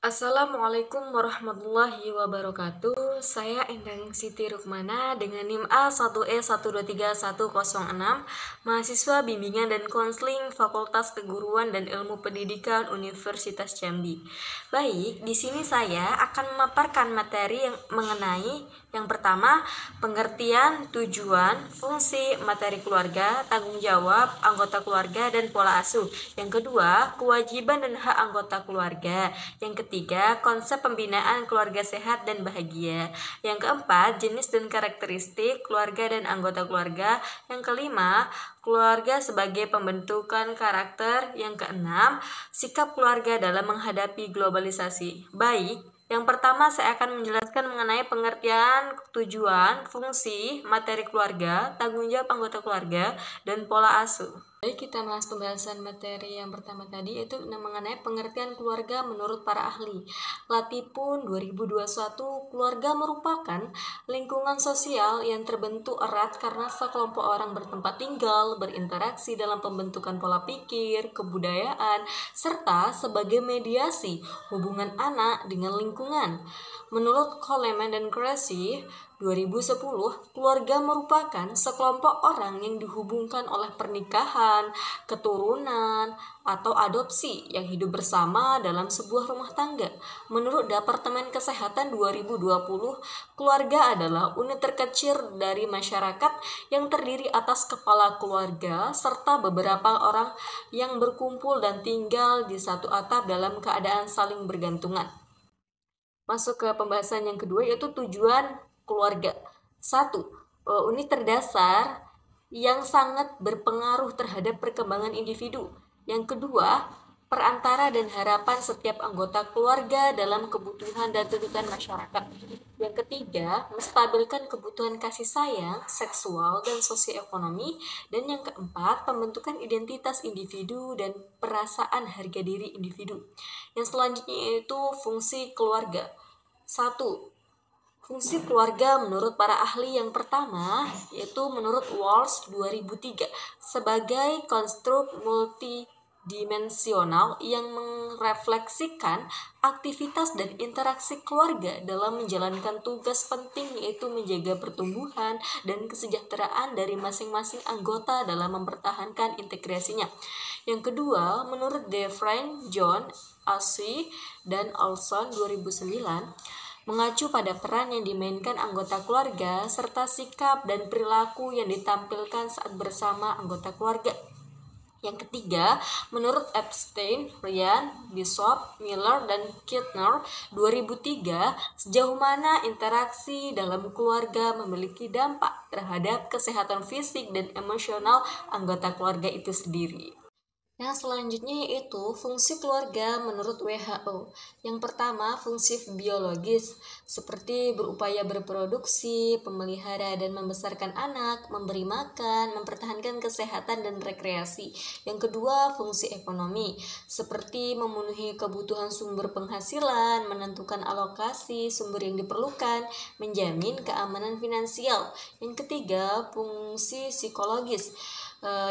Assalamualaikum warahmatullahi wabarakatuh. Saya Endang Siti Rukmana dengan NIM A1E123106, mahasiswa bimbingan dan konseling Fakultas Keguruan dan Ilmu Pendidikan Universitas Jambi. Baik, di sini saya akan memaparkan materi yang mengenai yang pertama, pengertian, tujuan, fungsi, materi keluarga, tanggung jawab anggota keluarga dan pola asuh. Yang kedua, kewajiban dan hak anggota keluarga. Yang ketiga, konsep pembinaan keluarga sehat dan bahagia. Yang keempat, jenis dan karakteristik keluarga dan anggota keluarga. Yang kelima, keluarga sebagai pembentukan karakter. Yang keenam, sikap keluarga dalam menghadapi globalisasi. Baik, yang pertama saya akan menjelaskan mengenai pengertian, tujuan, fungsi, materi keluarga, tanggung jawab anggota keluarga, dan pola asuh. Baik, kita bahas pembahasan materi yang pertama tadi, yaitu mengenai pengertian keluarga menurut para ahli. Latipun 2021, keluarga merupakan lingkungan sosial yang terbentuk erat karena sekelompok orang bertempat tinggal, berinteraksi dalam pembentukan pola pikir, kebudayaan, serta sebagai mediasi hubungan anak dengan lingkungan. Menurut Coleman dan Cressy, 2010, keluarga merupakan sekelompok orang yang dihubungkan oleh pernikahan, keturunan, atau adopsi yang hidup bersama dalam sebuah rumah tangga. Menurut Departemen Kesehatan 2020, keluarga adalah unit terkecil dari masyarakat yang terdiri atas kepala keluarga serta beberapa orang yang berkumpul dan tinggal di satu atap dalam keadaan saling bergantungan. Masuk ke pembahasan yang kedua, yaitu tujuan keluarga. 1. Unit terdasar yang sangat berpengaruh terhadap perkembangan individu. Yang kedua, perantara dan harapan setiap anggota keluarga dalam kebutuhan dan tuntutan masyarakat. Yang ketiga, menstabilkan kebutuhan kasih sayang, seksual, dan sosioekonomi. Dan yang keempat, pembentukan identitas individu dan perasaan harga diri individu. Yang selanjutnya yaitu fungsi keluarga. 1. Fungsi keluarga menurut para ahli yang pertama, yaitu menurut Walsh 2003, sebagai konstruk multidimensional yang merefleksikan aktivitas dan interaksi keluarga dalam menjalankan tugas penting, yaitu menjaga pertumbuhan dan kesejahteraan dari masing-masing anggota dalam mempertahankan integrasinya. Yang kedua, menurut Defrain, John, Ashley, dan Olson 2009, mengacu pada peran yang dimainkan anggota keluarga serta sikap dan perilaku yang ditampilkan saat bersama anggota keluarga. Yang ketiga, menurut Epstein, Ryan, Bishop, Miller, dan Kittner 2003, sejauh mana interaksi dalam keluarga memiliki dampak terhadap kesehatan fisik dan emosional anggota keluarga itu sendiri. Yang selanjutnya yaitu fungsi keluarga menurut WHO. Yang pertama, fungsi biologis seperti berupaya berproduksi, memelihara dan membesarkan anak, memberi makan, mempertahankan kesehatan dan rekreasi. Yang kedua, fungsi ekonomi seperti memenuhi kebutuhan sumber penghasilan, menentukan alokasi sumber yang diperlukan, menjamin keamanan finansial. Yang ketiga, fungsi psikologis,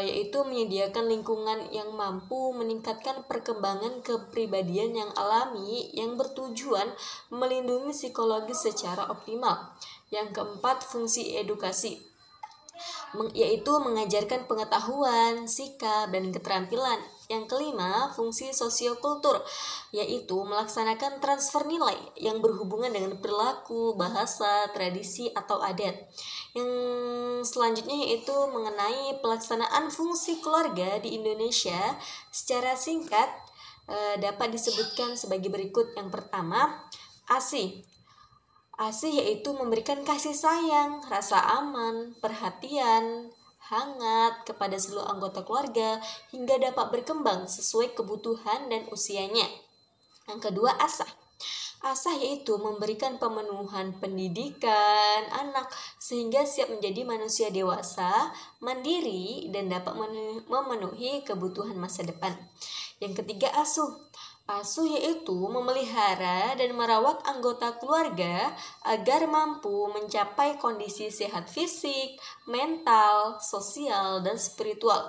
yaitu menyediakan lingkungan yang mampu meningkatkan perkembangan kepribadian yang alami yang bertujuan melindungi psikologis secara optimal. Yang keempat, fungsi edukasi, yaitu mengajarkan pengetahuan, sikap, dan keterampilan. Yang kelima, fungsi sosiokultur, yaitu melaksanakan transfer nilai yang berhubungan dengan perilaku, bahasa, tradisi, atau adat. Yang selanjutnya yaitu mengenai pelaksanaan fungsi keluarga di Indonesia. Secara singkat, dapat disebutkan sebagai berikut. Yang pertama, ASI. ASI yaitu memberikan kasih sayang, rasa aman, perhatian, hangat kepada seluruh anggota keluarga hingga dapat berkembang sesuai kebutuhan dan usianya. Yang kedua, ASAH. ASAH yaitu memberikan pemenuhan pendidikan anak sehingga siap menjadi manusia dewasa, mandiri, dan dapat memenuhi kebutuhan masa depan. Yang ketiga, ASUH. ASUH yaitu memelihara dan merawat anggota keluarga agar mampu mencapai kondisi sehat fisik, mental, sosial, dan spiritual.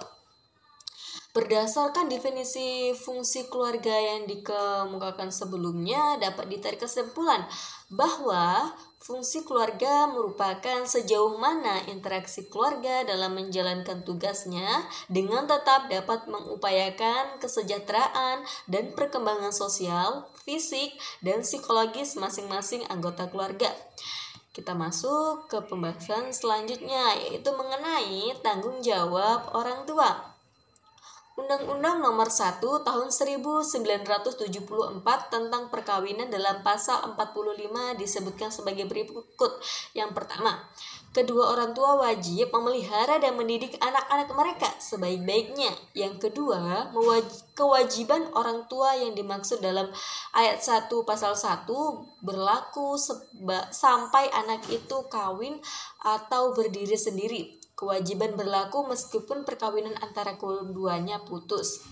Berdasarkan definisi fungsi keluarga yang dikemukakan sebelumnya, dapat ditarik kesimpulan bahwa fungsi keluarga merupakan sejauh mana interaksi keluarga dalam menjalankan tugasnya dengan tetap dapat mengupayakan kesejahteraan dan perkembangan sosial, fisik, dan psikologis masing-masing anggota keluarga. Kita masuk ke pembahasan selanjutnya, yaitu mengenai tanggung jawab orang tua. Undang-Undang Nomor 1 Tahun 1974 tentang perkawinan dalam pasal 45 disebutkan sebagai berikut. Yang pertama, kedua orang tua wajib memelihara dan mendidik anak-anak mereka sebaik-baiknya. Yang kedua, kewajiban orang tua yang dimaksud dalam ayat 1 pasal 1 berlaku sampai anak itu kawin atau berdiri sendiri. Kewajiban berlaku meskipun perkawinan antara keduanya putus.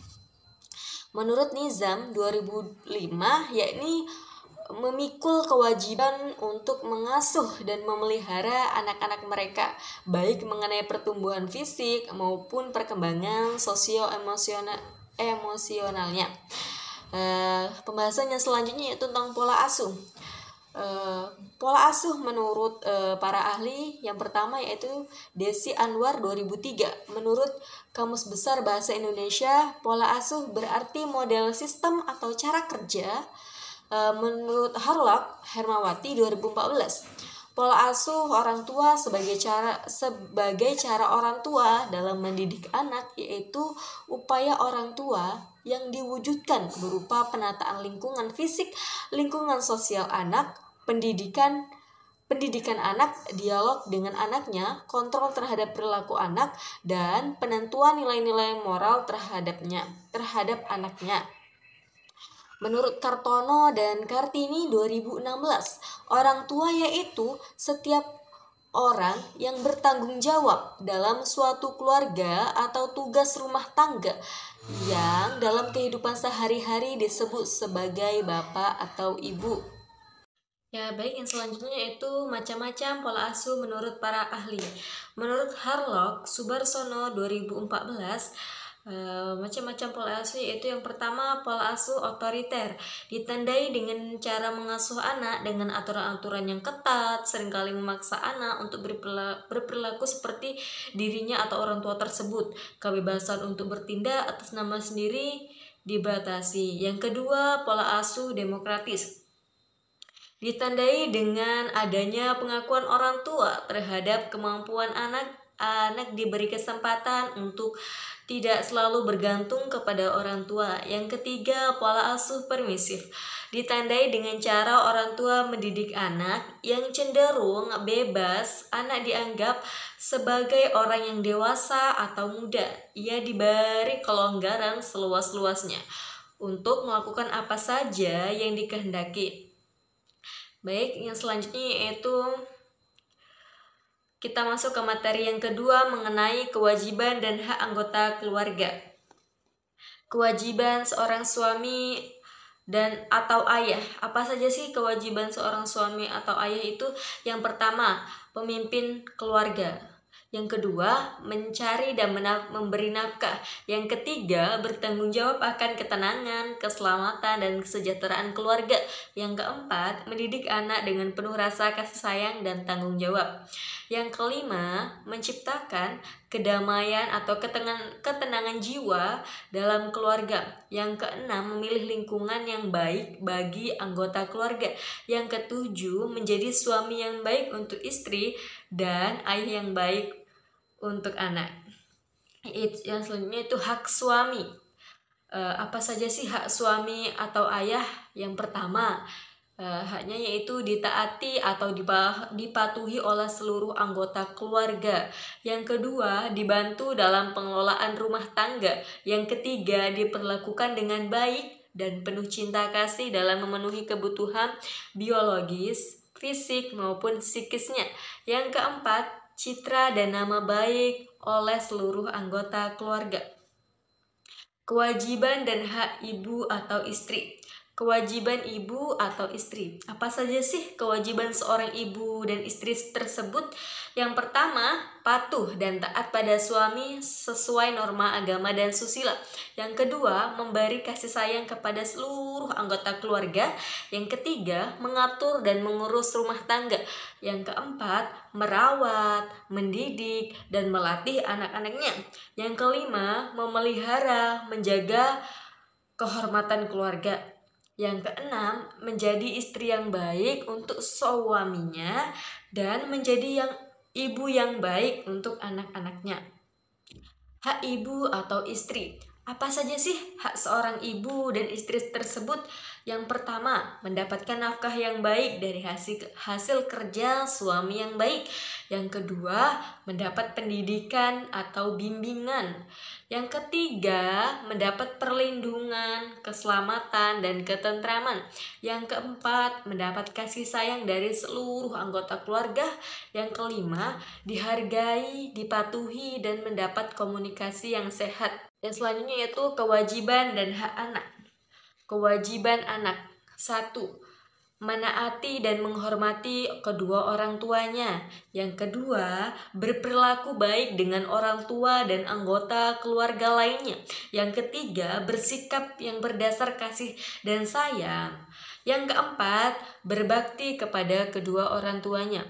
Menurut Nizam 2005, yakni memikul kewajiban untuk mengasuh dan memelihara anak-anak mereka, baik mengenai pertumbuhan fisik maupun perkembangan sosio-emosionalnya. Pembahasan yang selanjutnya yaitu tentang pola asuh. Pola asuh menurut para ahli, yang pertama yaitu Desi Anwar 2003. Menurut Kamus Besar Bahasa Indonesia, pola asuh berarti model sistem atau cara kerja. Menurut Harlock Hermawati 2014, pola asuh orang tua sebagai cara orang tua dalam mendidik anak, yaitu upaya orang tua yang diwujudkan berupa penataan lingkungan fisik, lingkungan sosial anak, pendidikan anak, dialog dengan anaknya, kontrol terhadap perilaku anak, dan penentuan nilai-nilai moral terhadap anaknya. Menurut Kartono dan Kartini 2016, orang tua yaitu setiap orang yang bertanggung jawab dalam suatu keluarga atau tugas rumah tangga yang dalam kehidupan sehari-hari disebut sebagai bapak atau ibu. Ya baik, yang selanjutnya yaitu macam-macam pola asuh menurut para ahli. Menurut Harlock Subarsono 2014, macam-macam pola asuh yaitu yang pertama, pola asuh otoriter, ditandai dengan cara mengasuh anak dengan aturan-aturan yang ketat, seringkali memaksa anak untuk berperilaku seperti dirinya atau orang tua tersebut. Kebebasan untuk bertindak atas nama sendiri dibatasi. Yang kedua, pola asuh demokratis, ditandai dengan adanya pengakuan orang tua terhadap kemampuan anak diberi kesempatan untuk tidak selalu bergantung kepada orang tua. Yang ketiga, pola asuh permisif, ditandai dengan cara orang tua mendidik anak yang cenderung bebas. Anak dianggap sebagai orang yang dewasa atau muda. Ia diberi kelonggaran seluas-luasnya untuk melakukan apa saja yang dikehendaki. Baik, yang selanjutnya yaitu kita masuk ke materi yang kedua mengenai kewajiban dan hak anggota keluarga. Kewajiban seorang suami dan atau ayah. Apa saja sih kewajiban seorang suami atau ayah itu? Yang pertama, pemimpin keluarga. Yang kedua, mencari dan memberi nafkah. Yang ketiga, bertanggung jawab akan ketenangan, keselamatan, dan kesejahteraan keluarga. Yang keempat, mendidik anak dengan penuh rasa kasih sayang dan tanggung jawab. Yang kelima, menciptakan kedamaian atau ketenangan jiwa dalam keluarga. Yang keenam, memilih lingkungan yang baik bagi anggota keluarga. Yang ketujuh, menjadi suami yang baik untuk istri dan ayah yang baik untuk anak. Yang selanjutnya itu hak suami. Apa saja sih hak suami atau ayah? Yang pertama, haknya yaitu ditaati atau dipatuhi oleh seluruh anggota keluarga. Yang kedua, dibantu dalam pengelolaan rumah tangga. Yang ketiga, diperlakukan dengan baik dan penuh cinta kasih dalam memenuhi kebutuhan biologis, fisik maupun psikisnya. Yang keempat, citra dan nama baik oleh seluruh anggota keluarga. Kewajiban dan hak ibu atau istri. Kewajiban ibu atau istri. Apa saja sih kewajiban seorang ibu dan istri tersebut? Yang pertama, patuh dan taat pada suami sesuai norma agama dan susila. Yang kedua, memberi kasih sayang kepada seluruh anggota keluarga. Yang ketiga, mengatur dan mengurus rumah tangga. Yang keempat, merawat, mendidik, dan melatih anak-anaknya. Yang kelima, memelihara, menjaga kehormatan keluarga. Yang keenam, menjadi istri yang baik untuk suaminya dan menjadi ibu yang baik untuk anak-anaknya. Hak ibu atau istri. Apa saja sih hak seorang ibu dan istri tersebut? Yang pertama, mendapatkan nafkah yang baik dari hasil kerja suami yang baik. Yang kedua, mendapat pendidikan atau bimbingan. Yang ketiga, mendapat perlindungan, keselamatan, dan ketentraman. Yang keempat, mendapat kasih sayang dari seluruh anggota keluarga. Yang kelima, dihargai, dipatuhi, dan mendapat komunikasi yang sehat. Yang selanjutnya yaitu kewajiban dan hak anak. Kewajiban anak. 1. Menaati dan menghormati kedua orang tuanya. Yang kedua, berperilaku baik dengan orang tua dan anggota keluarga lainnya. Yang ketiga, bersikap yang berdasar kasih dan sayang. Yang keempat, berbakti kepada kedua orang tuanya.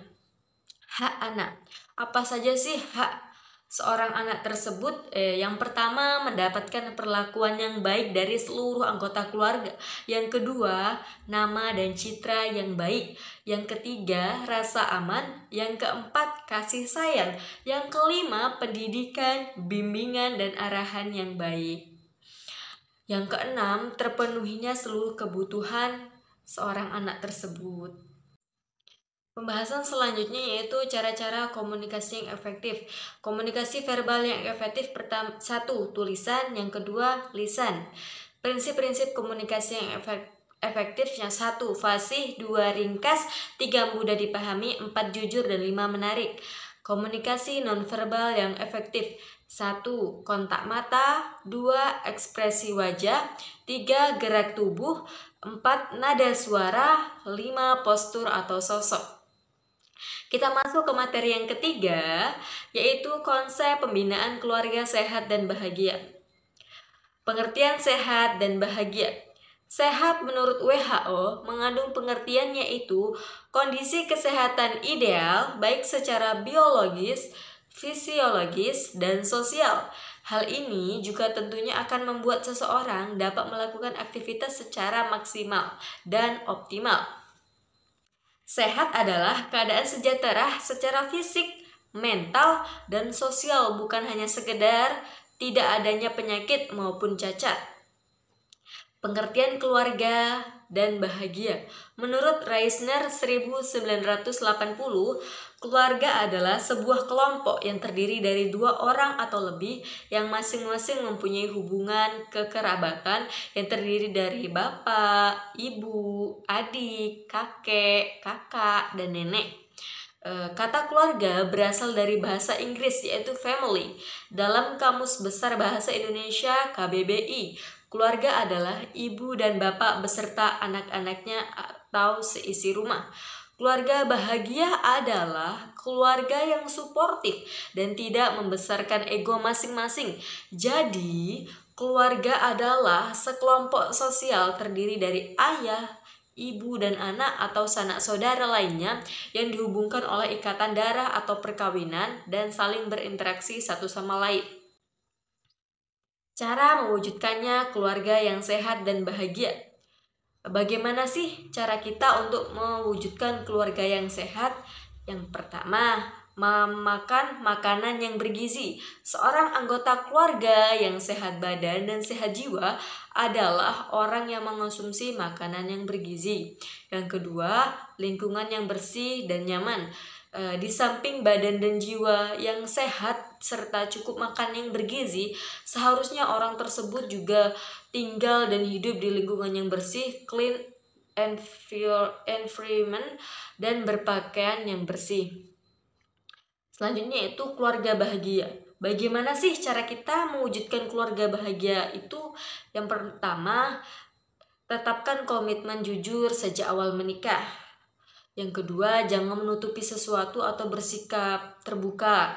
Hak anak. Apa saja sih hak seorang anak tersebut? Yang pertama, mendapatkan perlakuan yang baik dari seluruh anggota keluarga. Yang kedua, nama dan citra yang baik. Yang ketiga, rasa aman. Yang keempat, kasih sayang. Yang kelima, pendidikan, bimbingan, dan arahan yang baik. Yang keenam, terpenuhinya seluruh kebutuhan seorang anak tersebut. Pembahasan selanjutnya yaitu cara-cara komunikasi yang efektif. Komunikasi verbal yang efektif pertama, 1. Tulisan, yang kedua lisan. Prinsip-prinsip komunikasi yang efektif yang 1. Fasih, 2. Ringkas, 3. Mudah dipahami, 4. Jujur, dan 5. Menarik. Komunikasi nonverbal yang efektif. 1. Kontak mata, 2. Ekspresi wajah, 3. Gerak tubuh, 4. Nada suara, 5. Postur atau sosok. Kita masuk ke materi yang ketiga, yaitu konsep pembinaan keluarga sehat dan bahagia. Pengertian sehat dan bahagia. Sehat menurut WHO mengandung pengertian yaitu kondisi kesehatan ideal baik secara biologis, fisiologis, dan sosial. Hal ini juga tentunya akan membuat seseorang dapat melakukan aktivitas secara maksimal dan optimal. Sehat adalah keadaan sejahtera secara fisik, mental, dan sosial, bukan hanya sekedar tidak adanya penyakit maupun cacat. Pengertian keluarga dan bahagia. Menurut Reisner 1980, keluarga adalah sebuah kelompok yang terdiri dari 2 orang atau lebih yang masing-masing mempunyai hubungan kekerabatan yang terdiri dari bapak, ibu, adik, kakek, kakak, dan nenek. Kata keluarga berasal dari bahasa Inggris yaitu family. Dalam Kamus Besar Bahasa Indonesia KBBI, keluarga adalah ibu dan bapak beserta anak-anaknya atau seisi rumah. Keluarga bahagia adalah keluarga yang suportif dan tidak membesarkan ego masing-masing. Jadi, keluarga adalah sekelompok sosial terdiri dari ayah, ibu, dan anak atau sanak saudara lainnya yang dihubungkan oleh ikatan darah atau perkawinan dan saling berinteraksi satu sama lain. Cara mewujudkannya keluarga yang sehat dan bahagia. Bagaimana sih cara kita untuk mewujudkan keluarga yang sehat? Yang pertama, memakan makanan yang bergizi. Seorang anggota keluarga yang sehat badan dan sehat jiwa adalah orang yang mengonsumsi makanan yang bergizi. Yang kedua, lingkungan yang bersih dan nyaman. Di samping badan dan jiwa yang sehat serta cukup makan yang bergizi, seharusnya orang tersebut juga tinggal dan hidup di lingkungan yang bersih, clean environment, dan berpakaian yang bersih. Selanjutnya itu keluarga bahagia. Bagaimana sih cara kita mewujudkan keluarga bahagia itu? Yang pertama, Tetapkan komitmen jujur sejak awal menikah. Yang kedua, jangan menutupi sesuatu atau bersikap terbuka.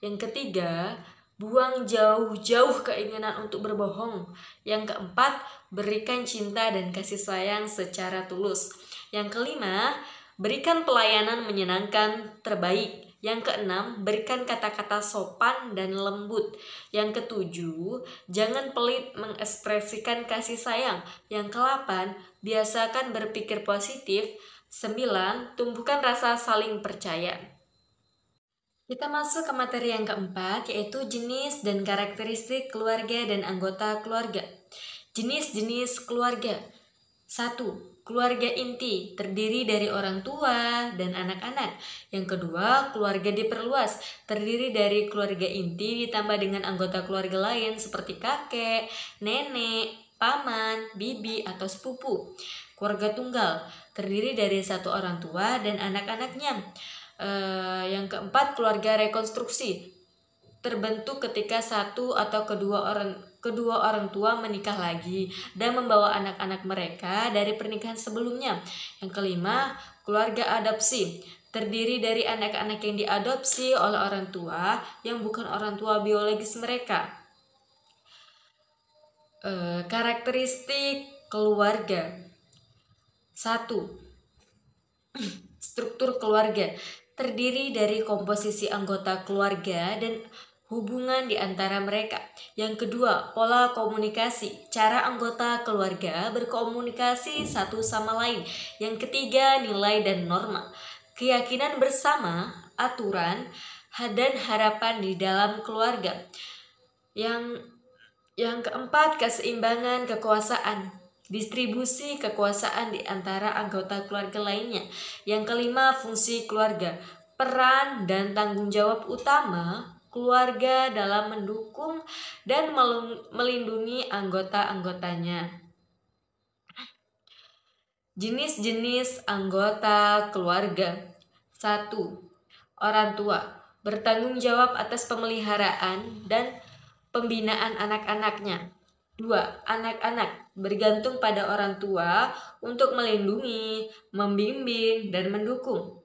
Yang ketiga, buang jauh-jauh keinginan untuk berbohong. Yang keempat, berikan cinta dan kasih sayang secara tulus. Yang kelima, berikan pelayanan menyenangkan terbaik. Yang keenam, berikan kata-kata sopan dan lembut. Yang ketujuh, jangan pelit mengekspresikan kasih sayang. Yang kedelapan, biasakan berpikir positif. 9. Tumbuhkan rasa saling percaya. Kita masuk ke materi yang keempat, yaitu jenis dan karakteristik keluarga dan anggota keluarga. Jenis-jenis keluarga. 1. Keluarga inti, terdiri dari orang tua dan anak-anak. Yang kedua, keluarga diperluas, terdiri dari keluarga inti ditambah dengan anggota keluarga lain seperti kakek, nenek, paman, bibi, atau sepupu. Keluarga tunggal, terdiri dari satu orang tua dan anak-anaknya. Yang keempat, keluarga rekonstruksi, terbentuk ketika satu atau kedua orang tua menikah lagi dan membawa anak-anak mereka dari pernikahan sebelumnya. Yang kelima, keluarga adopsi, terdiri dari anak-anak yang diadopsi oleh orang tua yang bukan orang tua biologis mereka. Karakteristik keluarga. 1. Struktur keluarga, terdiri dari komposisi anggota keluarga dan hubungan di antara mereka. Yang kedua, pola komunikasi, cara anggota keluarga berkomunikasi satu sama lain. Yang ketiga, nilai dan norma, keyakinan bersama, aturan, dan harapan di dalam keluarga. Yang keempat, keseimbangan kekuasaan, distribusi kekuasaan di antara anggota keluarga lainnya. Yang kelima, fungsi keluarga, peran dan tanggung jawab utama keluarga dalam mendukung dan melindungi anggota-anggotanya. Jenis-jenis anggota keluarga. 1. Orang tua, bertanggung jawab atas pemeliharaan dan pembinaan anak-anaknya. 2. Anak-anak, bergantung pada orang tua untuk melindungi, membimbing, dan mendukung.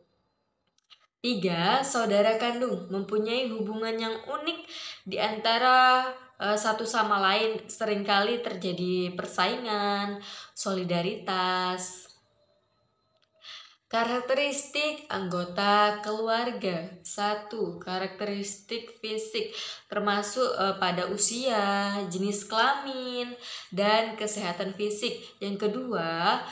3. Saudara kandung, mempunyai hubungan yang unik di antara satu sama lain, seringkali terjadi persaingan, solidaritas. Karakteristik anggota keluarga. 1. Karakteristik fisik, termasuk pada usia, jenis kelamin, dan kesehatan fisik. Yang kedua,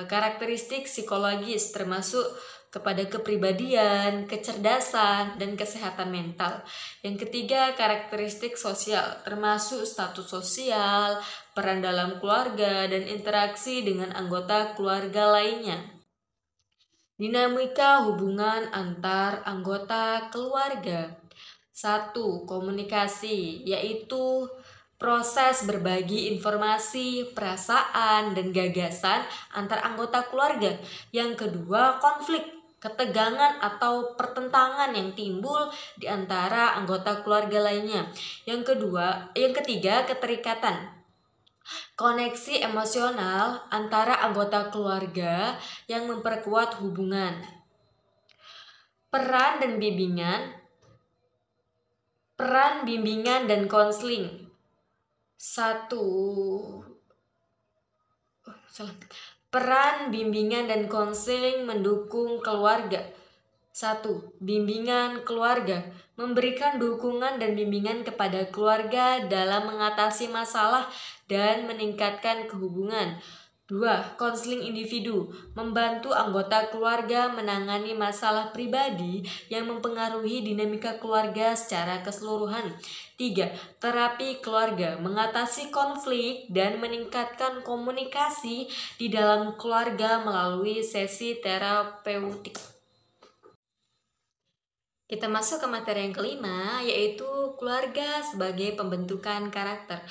karakteristik psikologis, termasuk kepada kepribadian, kecerdasan, dan kesehatan mental. Yang ketiga, karakteristik sosial, termasuk status sosial, peran dalam keluarga, dan interaksi dengan anggota keluarga lainnya. Dinamika hubungan antar anggota keluarga. 1. Komunikasi, yaitu proses berbagi informasi, perasaan, dan gagasan antar anggota keluarga. Yang kedua, konflik, ketegangan atau pertentangan yang timbul di antara anggota keluarga lainnya. Yang ketiga, keterikatan, koneksi emosional antara anggota keluarga yang memperkuat hubungan. Peran bimbingan dan konseling. 1. Peran bimbingan dan konseling mendukung keluarga. 1. Bimbingan keluarga, memberikan dukungan dan bimbingan kepada keluarga dalam mengatasi masalah dan meningkatkan kehubungan. 2. Konseling individu, membantu anggota keluarga menangani masalah pribadi yang mempengaruhi dinamika keluarga secara keseluruhan. 3. Terapi keluarga, mengatasi konflik dan meningkatkan komunikasi di dalam keluarga melalui sesi terapeutik. Kita masuk ke materi yang kelima, yaitu keluarga sebagai pembentukan karakter.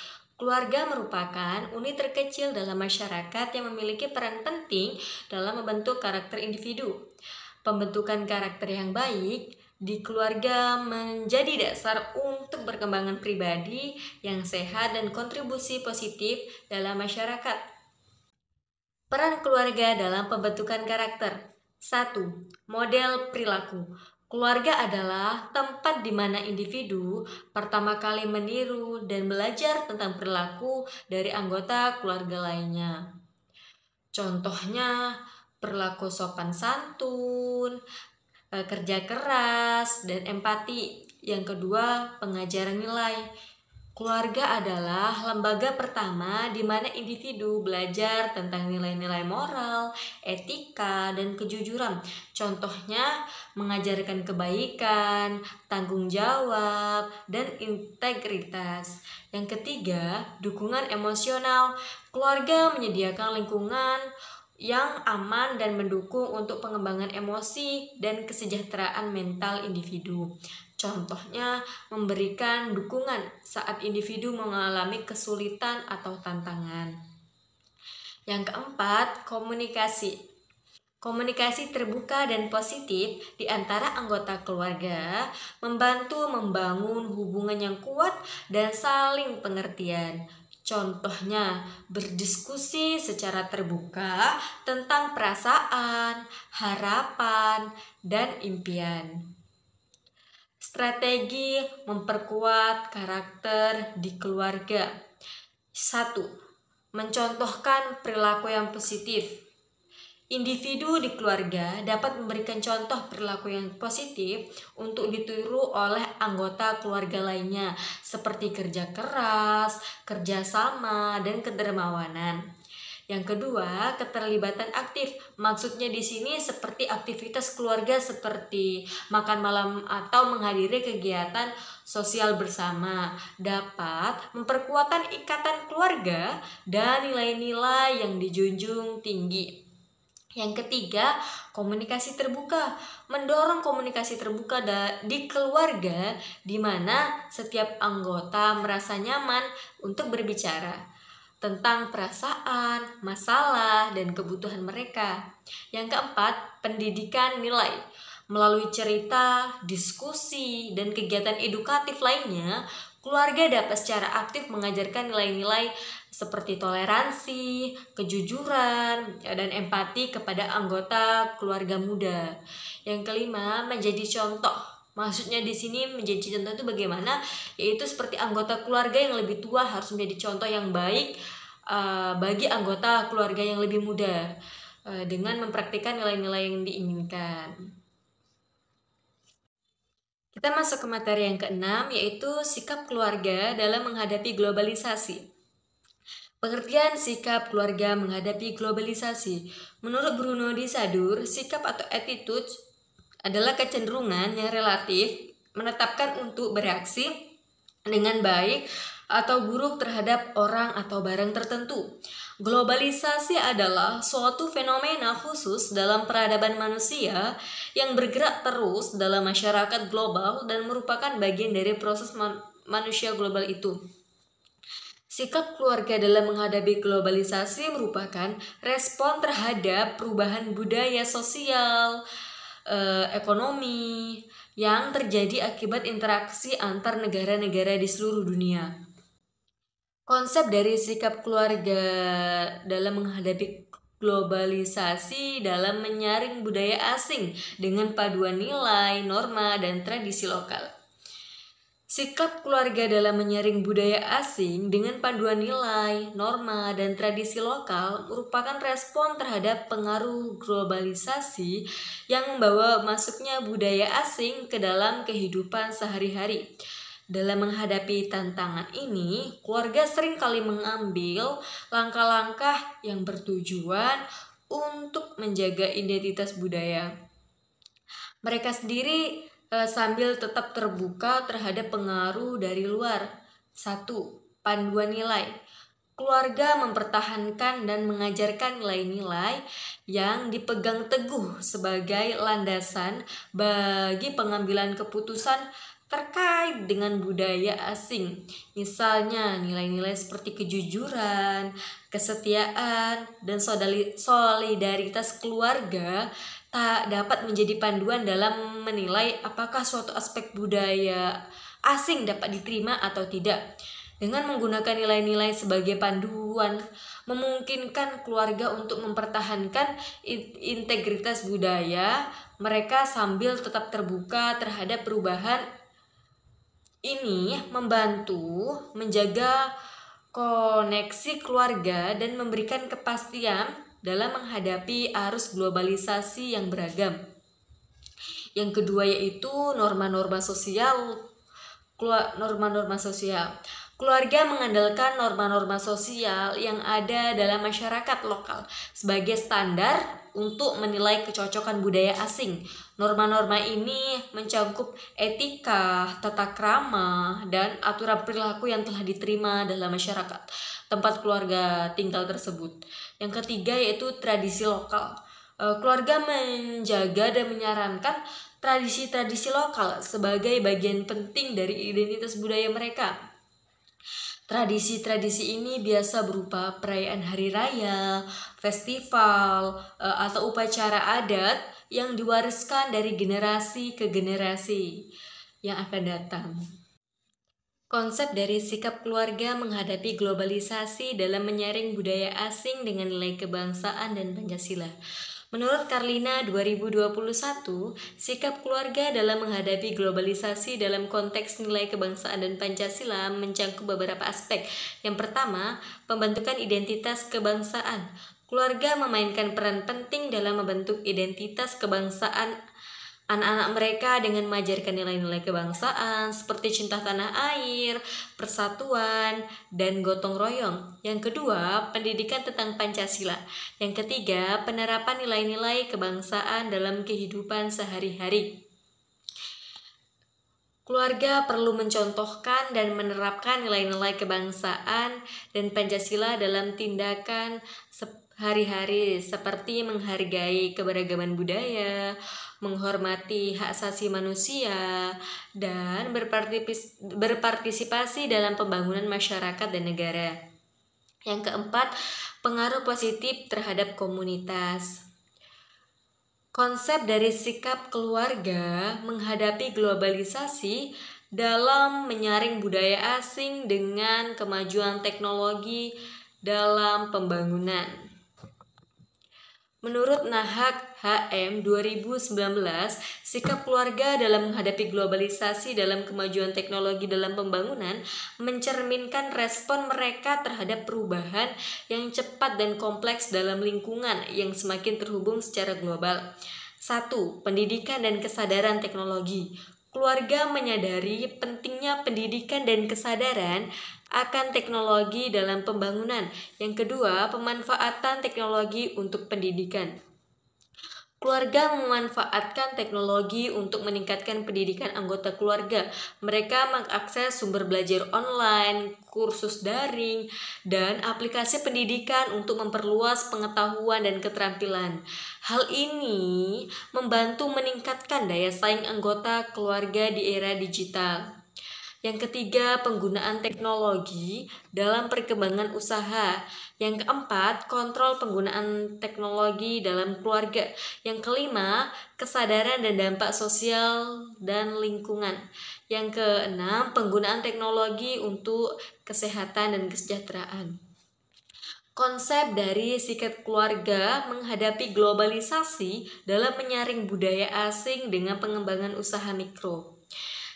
Keluarga merupakan unit terkecil dalam masyarakat yang memiliki peran penting dalam membentuk karakter individu. Pembentukan karakter yang baik di keluarga menjadi dasar untuk perkembangan pribadi yang sehat dan kontribusi positif dalam masyarakat. Peran keluarga dalam pembentukan karakter. 1. Model perilaku. Keluarga adalah tempat di mana individu pertama kali meniru dan belajar tentang perilaku dari anggota keluarga lainnya. Contohnya, perilaku sopan santun, kerja keras, dan empati. Yang kedua, pengajaran nilai. Keluarga adalah lembaga pertama di mana individu belajar tentang nilai-nilai moral, etika, dan kejujuran. Contohnya, mengajarkan kebaikan, tanggung jawab, dan integritas. Yang ketiga, dukungan emosional. Keluarga menyediakan lingkungan yang aman dan mendukung untuk pengembangan emosi dan kesejahteraan mental individu. Contohnya, memberikan dukungan saat individu mengalami kesulitan atau tantangan. Yang keempat, komunikasi. Komunikasi terbuka dan positif di antara anggota keluarga membantu membangun hubungan yang kuat dan saling pengertian. Contohnya, berdiskusi secara terbuka tentang perasaan, harapan, dan impian. Strategi memperkuat karakter di keluarga. 1. Mencontohkan perilaku yang positif. Individu di keluarga dapat memberikan contoh perilaku yang positif untuk ditiru oleh anggota keluarga lainnya, seperti kerja keras, kerjasama, dan kedermawanan. Yang kedua, keterlibatan aktif. Maksudnya di sini seperti aktivitas keluarga seperti makan malam atau menghadiri kegiatan sosial bersama dapat memperkuat ikatan keluarga dan nilai-nilai yang dijunjung tinggi. Yang ketiga, komunikasi terbuka. Mendorong komunikasi terbuka di keluarga di mana setiap anggota merasa nyaman untuk berbicara tentang perasaan, masalah, dan kebutuhan mereka. Yang keempat, pendidikan nilai. Melalui cerita, diskusi, dan kegiatan edukatif lainnya, keluarga dapat secara aktif mengajarkan nilai-nilai seperti toleransi, kejujuran, dan empati kepada anggota keluarga muda. Yang kelima, menjadi contoh. Maksudnya di sini menjadi contoh itu bagaimana? Yaitu seperti anggota keluarga yang lebih tua harus menjadi contoh yang baik bagi anggota keluarga yang lebih muda dengan mempraktikkan nilai-nilai yang diinginkan. Kita masuk ke materi yang keenam, yaitu sikap keluarga dalam menghadapi globalisasi. Pengertian sikap keluarga menghadapi globalisasi. Menurut Bruno Di Sadur, sikap atau attitude adalah kecenderungan yang relatif menetapkan untuk bereaksi dengan baik atau buruk terhadap orang atau barang tertentu. Globalisasi adalah suatu fenomena khusus dalam peradaban manusia yang bergerak terus dalam masyarakat global dan merupakan bagian dari proses manusia global itu. Sikap keluarga dalam menghadapi globalisasi merupakan respon terhadap perubahan budaya sosial, ekonomi yang terjadi akibat interaksi antar negara-negara di seluruh dunia. Konsep dari sikap keluarga dalam menghadapi globalisasi dalam menyaring budaya asing dengan paduan nilai, norma, dan tradisi lokal. Sikap keluarga dalam menyaring budaya asing dengan paduan nilai, norma, dan tradisi lokal merupakan respon terhadap pengaruh globalisasi yang membawa masuknya budaya asing ke dalam kehidupan sehari-hari. Dalam menghadapi tantangan ini, keluarga seringkali mengambil langkah-langkah yang bertujuan untuk menjaga identitas budaya mereka sendiri sambil tetap terbuka terhadap pengaruh dari luar. 1. Panduan nilai. Keluarga mempertahankan dan mengajarkan nilai-nilai yang dipegang teguh sebagai landasan bagi pengambilan keputusan terkait dengan budaya asing. Misalnya nilai-nilai seperti kejujuran, kesetiaan, dan solidaritas keluarga tak dapat menjadi panduan dalam menilai apakah suatu aspek budaya asing dapat diterima atau tidak. Dengan menggunakan nilai-nilai sebagai panduan, memungkinkan keluarga untuk mempertahankan integritas budaya mereka sambil tetap terbuka terhadap perubahan. Ini membantu menjaga koneksi keluarga dan memberikan kepastian dalam menghadapi arus globalisasi yang beragam. Yang kedua yaitu norma-norma sosial. Keluarga mengandalkan norma-norma sosial yang ada dalam masyarakat lokal sebagai standar untuk menilai kecocokan budaya asing. Norma-norma ini mencakup etika, tata krama, dan aturan perilaku yang telah diterima dalam masyarakat tempat keluarga tinggal tersebut. Yang ketiga yaitu tradisi lokal. Keluarga menjaga dan menyarankan tradisi-tradisi lokal sebagai bagian penting dari identitas budaya mereka. Tradisi-tradisi ini biasa berupa perayaan hari raya, festival, atau upacara adat yang diwariskan dari generasi ke generasi yang akan datang. Konsep dari sikap keluarga menghadapi globalisasi dalam menyaring budaya asing dengan nilai kebangsaan dan Pancasila. Menurut Carlina 2021, sikap keluarga dalam menghadapi globalisasi dalam konteks nilai kebangsaan dan Pancasila mencakup beberapa aspek. Yang pertama, pembentukan identitas kebangsaan. Keluarga memainkan peran penting dalam membentuk identitas kebangsaan anak-anak mereka dengan mengajarkan nilai-nilai kebangsaan seperti cinta tanah air, persatuan, dan gotong royong. Yang kedua, pendidikan tentang Pancasila. Yang ketiga, penerapan nilai-nilai kebangsaan dalam kehidupan sehari-hari. Keluarga perlu mencontohkan dan menerapkan nilai-nilai kebangsaan dan Pancasila dalam tindakan hari-hari seperti menghargai keberagaman budaya, menghormati hak asasi manusia, dan berpartisipasi dalam pembangunan masyarakat dan negara. Yang keempat, pengaruh positif terhadap komunitas. Konsep dari sikap keluarga menghadapi globalisasi dalam menyaring budaya asing dengan kemajuan teknologi dalam pembangunan. Menurut Nahak HM 2019, sikap keluarga dalam menghadapi globalisasi dalam kemajuan teknologi dalam pembangunan mencerminkan respon mereka terhadap perubahan yang cepat dan kompleks dalam lingkungan yang semakin terhubung secara global. 1. Pendidikan dan kesadaran teknologi. Keluarga menyadari pentingnya pendidikan dan kesadaran akan teknologi dalam pembangunan. Yang kedua, pemanfaatan teknologi untuk pendidikan. Keluarga memanfaatkan teknologi untuk meningkatkan pendidikan anggota keluarga. Mereka mengakses sumber belajar online, kursus daring, dan aplikasi pendidikan untuk memperluas pengetahuan dan keterampilan. Hal ini membantu meningkatkan daya saing anggota keluarga di era digital. Yang ketiga, penggunaan teknologi dalam perkembangan usaha. Yang keempat, kontrol penggunaan teknologi dalam keluarga. Yang kelima, kesadaran dan dampak sosial dan lingkungan. Yang keenam, penggunaan teknologi untuk kesehatan dan kesejahteraan. Konsep dari sikap keluarga menghadapi globalisasi dalam menyaring budaya asing dengan pengembangan usaha mikro.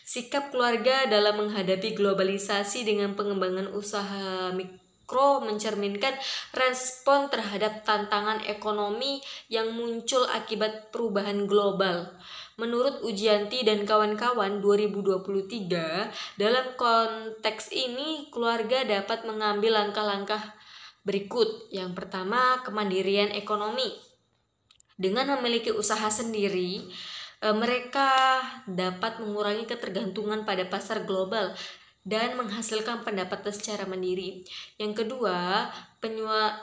Sikap keluarga dalam menghadapi globalisasi dengan pengembangan usaha mikro mencerminkan respon terhadap tantangan ekonomi yang muncul akibat perubahan global. Menurut Ujianti dan kawan-kawan 2023, dalam konteks ini keluarga dapat mengambil langkah-langkah berikut. Yang pertama, kemandirian ekonomi. Dengan memiliki usaha sendiri, mereka dapat mengurangi ketergantungan pada pasar global dan menghasilkan pendapatan secara mandiri. Yang kedua,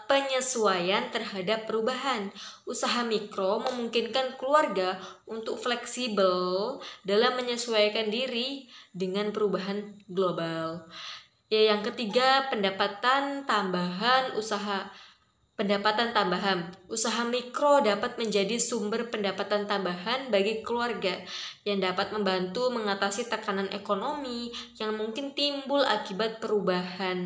penyesuaian terhadap perubahan. Usaha mikro memungkinkan keluarga untuk fleksibel dalam menyesuaikan diri dengan perubahan global. Yang ketiga, pendapatan tambahan usaha Pendapatan tambahan. Usaha mikro dapat menjadi sumber pendapatan tambahan bagi keluarga yang dapat membantu mengatasi tekanan ekonomi yang mungkin timbul akibat perubahan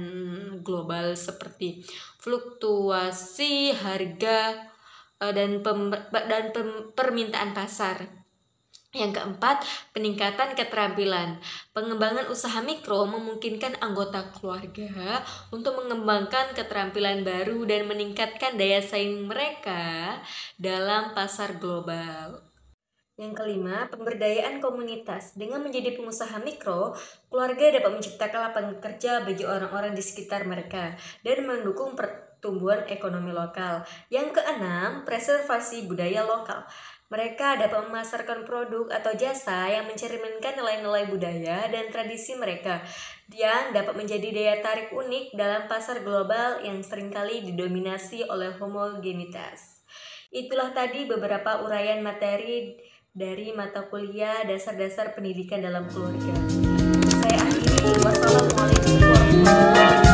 global seperti fluktuasi harga dan permintaan pasar. Yang keempat, peningkatan keterampilan. Pengembangan usaha mikro memungkinkan anggota keluarga untuk mengembangkan keterampilan baru dan meningkatkan daya saing mereka dalam pasar global. Yang kelima, pemberdayaan komunitas. Dengan menjadi pengusaha mikro, keluarga dapat menciptakan lapangan kerja bagi orang-orang di sekitar mereka dan mendukung pertumbuhan ekonomi lokal. Yang keenam, preservasi budaya lokal. Mereka dapat memasarkan produk atau jasa yang mencerminkan nilai-nilai budaya dan tradisi mereka yang dapat menjadi daya tarik unik dalam pasar global yang seringkali didominasi oleh homogenitas. Itulah tadi beberapa uraian materi dari mata kuliah dasar-dasar pendidikan dalam keluarga. Saya akhiri, wassalamualaikum warahmatullahi wabarakatuh.